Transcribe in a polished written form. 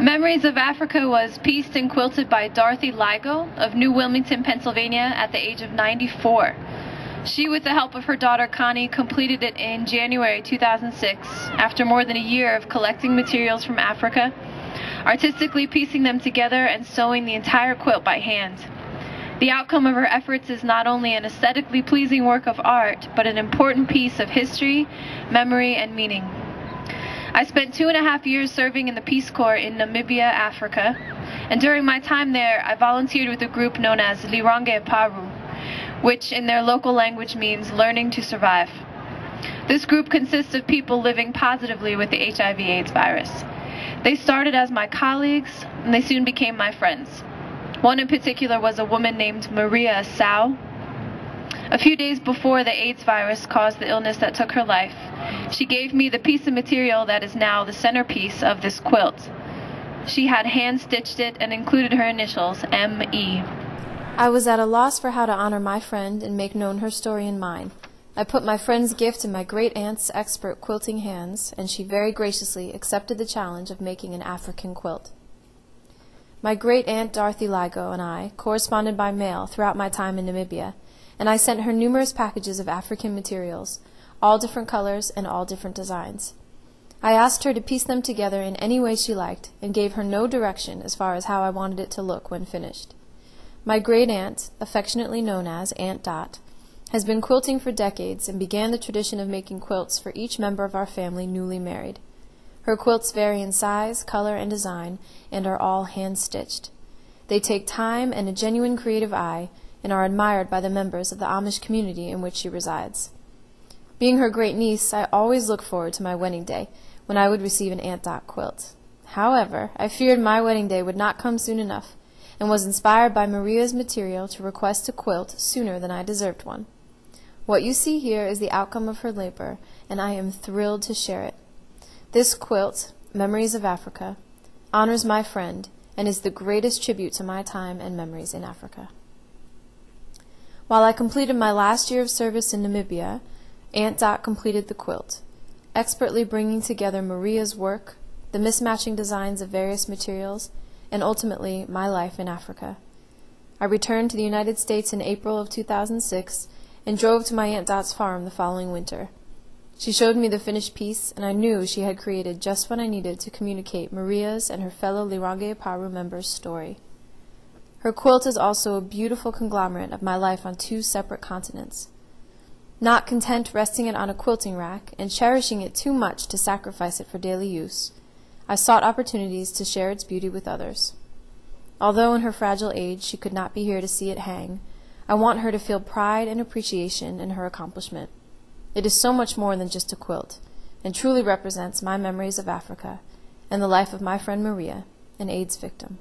Memories of Africa was pieced and quilted by Dorothy Ligo of New Wilmington, Pennsylvania at the age of 94. She, with the help of her daughter Connie, completed it in January 2006 after more than a year of collecting materials from Africa, artistically piecing them together and sewing the entire quilt by hand. The outcome of her efforts is not only an aesthetically pleasing work of art, but an important piece of history, memory, and meaning. I spent 2.5 years serving in the Peace Corps in Namibia, Africa, and during my time there, I volunteered with a group known as Lirange Paru, which in their local language means learning to survive. This group consists of people living positively with the HIV/AIDS virus. They started as my colleagues, and they soon became my friends. One in particular was a woman named Maria Sao. A few days before the AIDS virus caused the illness that took her life, she gave me the piece of material that is now the centerpiece of this quilt. She had hand-stitched it and included her initials, M.E. I was at a loss for how to honor my friend and make known her story and mine. I put my friend's gift in my great-aunt's expert quilting hands, and she very graciously accepted the challenge of making an African quilt. My great-aunt Dorothy Ligo and I corresponded by mail throughout my time in Namibia, and I sent her numerous packages of African materials, all different colors and all different designs. I asked her to piece them together in any way she liked, and gave her no direction as far as how I wanted it to look when finished. My great-aunt, affectionately known as Aunt Dot, has been quilting for decades and began the tradition of making quilts for each member of our family newly married. Her quilts vary in size, color, and design, and are all hand-stitched. They take time and a genuine creative eye, and are admired by the members of the Amish community in which she resides. Being her great-niece, I always look forward to my wedding day, when I would receive an Aunt Dot quilt. However, I feared my wedding day would not come soon enough, and was inspired by Maria's material to request a quilt sooner than I deserved one. What you see here is the outcome of her labor, and I am thrilled to share it. This quilt, Memories of Africa, honors my friend and is the greatest tribute to my time and memories in Africa. While I completed my last year of service in Namibia, Aunt Dot completed the quilt, expertly bringing together Maria's work, the mismatching designs of various materials, and ultimately my life in Africa. I returned to the United States in April of 2006 and drove to my Aunt Dot's farm the following winter. She showed me the finished piece, and I knew she had created just what I needed to communicate Maria's and her fellow Lirange Paru members' story. Her quilt is also a beautiful conglomerate of my life on 2 separate continents. Not content resting it on a quilting rack and cherishing it too much to sacrifice it for daily use, I sought opportunities to share its beauty with others. Although in her fragile age she could not be here to see it hang, I want her to feel pride and appreciation in her accomplishment. It is so much more than just a quilt, and truly represents my memories of Africa and the life of my friend Maria, an AIDS victim.